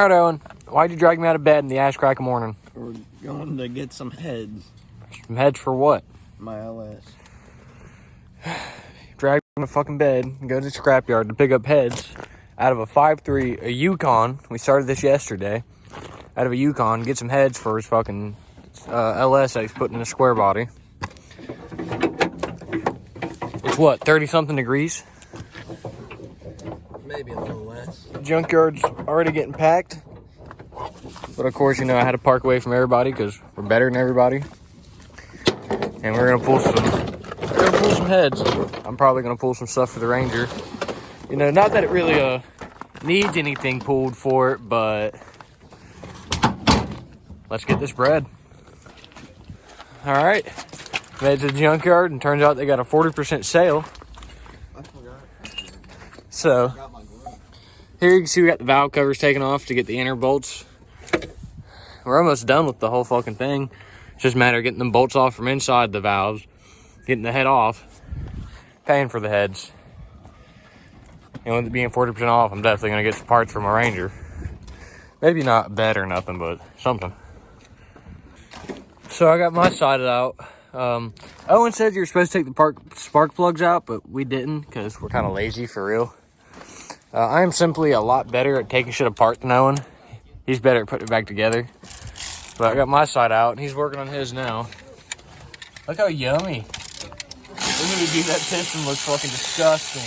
Alright, Owen, why'd you drag me out of bed in the ash crack of morning? We're going to get some heads. Some heads for what? My LS. Drag me out of fucking bed and go to the scrapyard to pick up heads out of a 5.3, a Yukon. We started this yesterday. Out of a Yukon, get some heads for his fucking LS that he's putting in a square body. It's what, 30-something degrees? Maybe a little less. Junkyard's already getting packed. But of course, you know, I had to park away from everybody because we're better than everybody. And we're gonna pull some heads. I'm probably gonna pull some stuff for the Ranger. You know, not that it really needs anything pulled for it, but let's get this bread. All right, made to the Junkyard, and turns out they got a 40% sale. I forgot. So here you can see we got the valve covers taken off to get the inner bolts. We're almost done with the whole fucking thing. It's just a matter of getting them bolts off from inside the valves, getting the head off, paying for the heads. And with it being 40% off, I'm definitely gonna get some parts for my Ranger. Maybe not a bed or nothing, but something. So I got my side out. Owen said you were supposed to take the spark plugs out, but we didn't because we're kind of lazy for real. I am simply a lot better at taking shit apart than Owen. He's better at putting it back together. But I got my side out, and he's working on his now. Look how yummy. Look at me do that piston, looks fucking disgusting.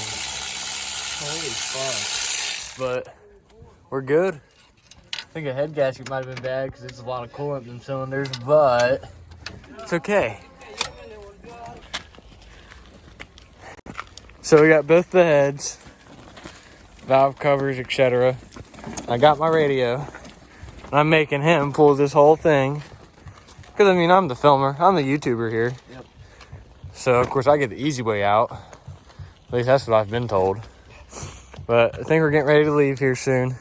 Holy fuck. But we're good. I think a head gasket might have been bad because there's a lot of coolant in cylinders, but it's okay. So we got both the heads, valve covers, etc. I got my radio, and I'm making him pull this whole thing. Because, I mean, I'm the filmer. I'm the YouTuber here. Yep. So, of course, I get the easy way out. At least that's what I've been told. But I think we're getting ready to leave here soon.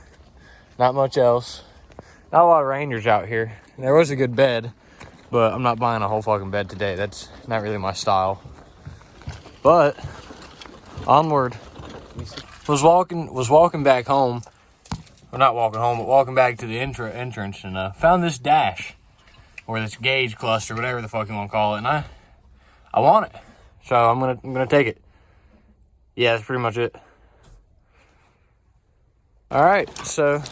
Not much else. Not a lot of Rangers out here. There was a good bed, but I'm not buying a whole fucking bed today. That's not really my style. But onward. Was walking back home. Well, not walking home, but walking back to the entrance, and found this dash or this gauge cluster, whatever the fuck you want to call it, and I want it, so I'm gonna take it. Yeah, that's pretty much it. All right, so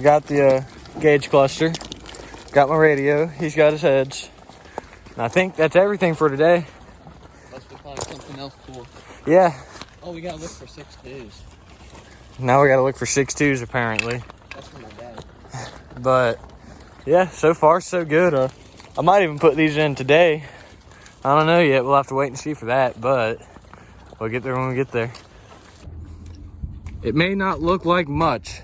got the gauge cluster, got my radio, he's got his heads, and I think that's everything for today. Unless we find something else cool. Yeah. Oh, we gotta look for 6.2s. Now we gotta look for 6.2s apparently. That's for my dad. But yeah, so far so good. I might even put these in today. I don't know yet. We'll have to wait and see for that, but we'll get there when we get there. It may not look like much,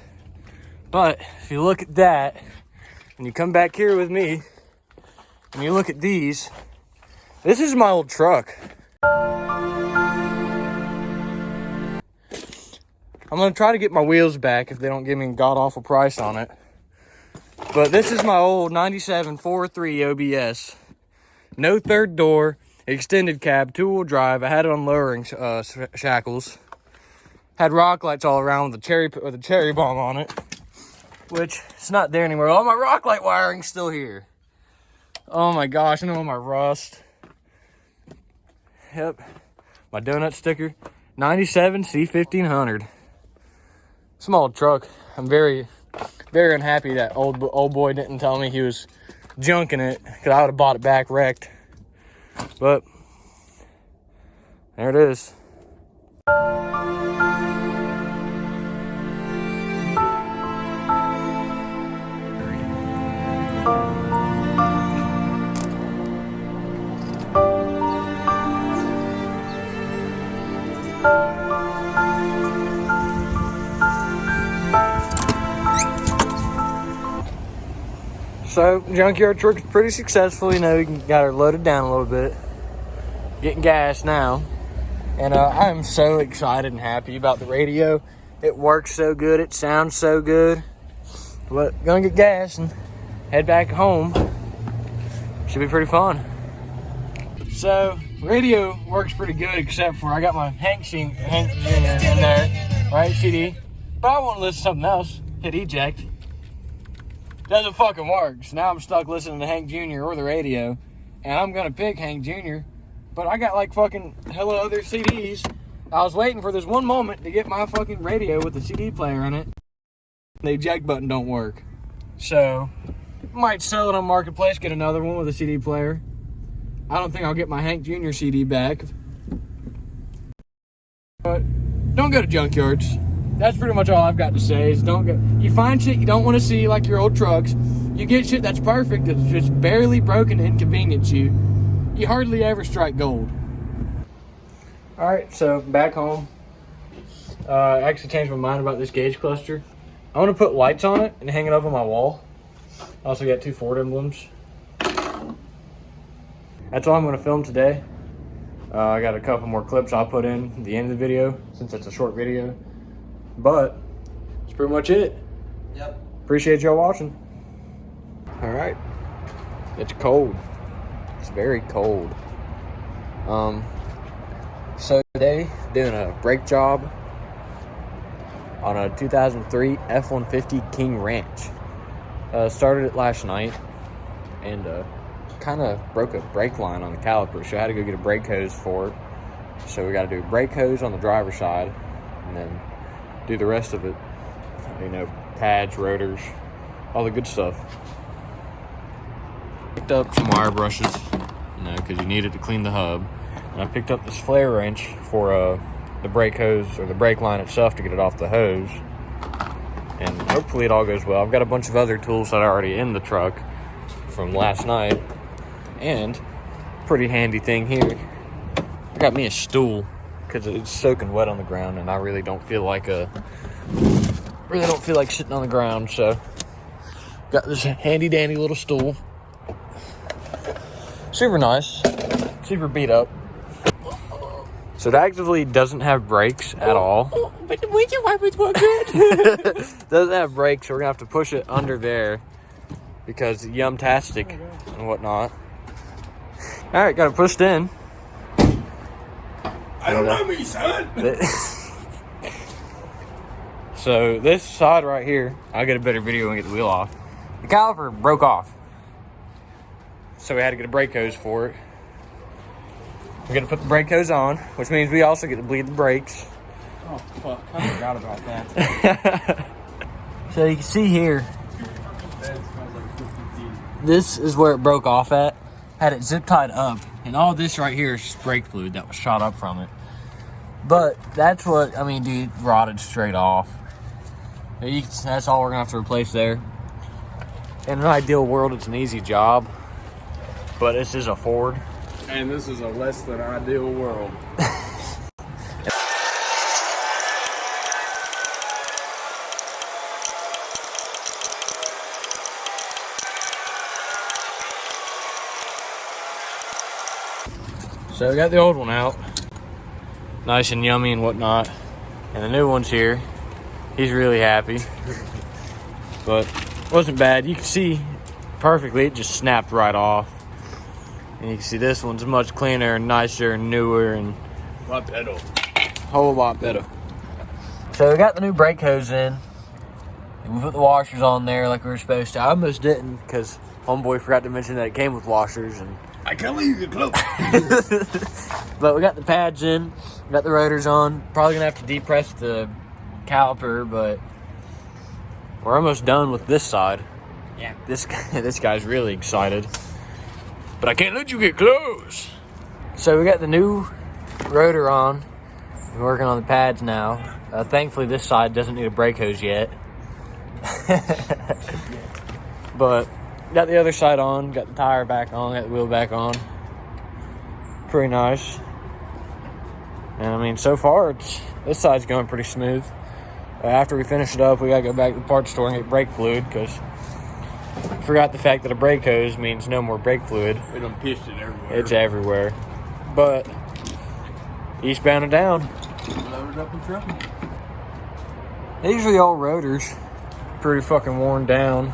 but if you look at that and you come back here with me and you look at these, this is my old truck. I'm gonna try to get my wheels back if they don't give me a god-awful price on it. But this is my old 97 4.3 OBS. No third door, extended cab, two-wheel drive. I had it on lowering shackles. Had rock lights all around with a cherry bomb on it, which it's not there anymore. All my rock light wiring's still here. Oh my gosh, and all my rust. Yep, my donut sticker, 97 C1500. Small truck. I'm very unhappy that old boy didn't tell me he was junking it, because I would have bought it back wrecked. But there it is. So, Junkyard truck's pretty successful. You know, we got her loaded down a little bit. Getting gas now. And I'm so excited and happy about the radio. It works so good. It sounds so good. But gonna get gas and head back home. Should be pretty fun. So, radio works pretty good, except for I got my Hank Jr. in there, right, CD? But I want to listen to something else. Hit eject. Doesn't fucking work. So now I'm stuck listening to Hank Jr. or the radio. And I'm going to pick Hank Jr. But I got like fucking hella other CDs. I was waiting for this one moment to get my fucking radio with the CD player in it. The eject button don't work. So, might sell it on Marketplace, get another one with a CD player. I don't think I'll get my Hank Jr. CD back. But don't go to junkyards. That's pretty much all I've got to say is don't go. You find shit you don't want to see like your old trucks. You get shit that's perfect that's just barely broken to inconvenience you. You hardly ever strike gold. Alright, so back home. I actually changed my mind about this gauge cluster. I want to put lights on it and hang it up on my wall. I also got 2 Ford emblems. That's all I'm going to film today. I got a couple more clips I'll put in at the end of the video since it's a short video. But that's pretty much it. Yep. Appreciate y'all watching. Alright. It's cold. It's very cold. So today, doing a brake job on a 2003 F-150 King Ranch. Started it last night and kind of broke a brake line on the caliper, so I had to go get a brake hose for it. So we got to do a brake hose on the driver's side and then do the rest of it. You know, pads, rotors, all the good stuff. Picked up some wire brushes, you know, because you need it to clean the hub. And I picked up this flare wrench for the brake hose or the brake line itself to get it off the hose. And hopefully it all goes well. I've got a bunch of other tools that are already in the truck from last night. And pretty handy thing here, I got me a stool because it's soaking wet on the ground and I really don't feel like sitting on the ground. So got this handy dandy little stool. Super nice, super beat up. So it actively doesn't have brakes at all. But the windshield wipers work good. Doesn't have brakes, so we're gonna have to push it under there because yum-tastic and whatnot. All right, got it pushed in. I don't know me, son. So this side right here, I'll get a better video when we get the wheel off. The caliper broke off, so we had to get a brake hose for it. We're gonna put the brake hose on, which means we also get to bleed the brakes. Oh fuck, I forgot about that. So you can see here, this is where it broke off at. Had it zip tied up, and all this right here is just brake fluid that was shot up from it. But that's what, I mean, dude, rotted straight off. That's all we're gonna have to replace there. In an ideal world, it's an easy job, but this is a Ford. And this is a less than ideal world. So we got the old one out, nice and yummy and whatnot, and the new one's here. He's really happy, but it wasn't bad. You can see perfectly, it just snapped right off. And you can see this one's much cleaner and nicer and newer and a lot better. Whole lot better. So we got the new brake hose in. And we put the washers on there like we were supposed to. I almost didn't because homeboy forgot to mention that it came with washers. And I can't leave you close. but we got the pads in, got the rotors on. Probably gonna have to depress the caliper, but we're almost done with this side. Yeah. This guy's really excited. But I can't let you get close. So we got the new rotor on. We're working on the pads now. Thankfully this side doesn't need a brake hose yet. But got the other side on, got the tire back on, got the wheel back on. Pretty nice. And I mean, so far this side's going pretty smooth. After we finish it up, we gotta go back to the parts store and get brake fluid because forgot the fact that a brake hose means no more brake fluid. They done pissed it everywhere. It's everywhere. But eastbound and down. Loaded up and trucking. These are the old rotors. Pretty fucking worn down.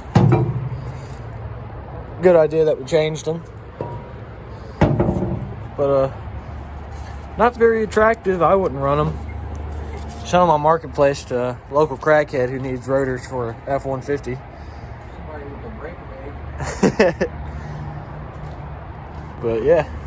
Good idea that we changed them. But not very attractive. I wouldn't run them. Sell them on Marketplace to a local crackhead who needs rotors for F-150. But yeah.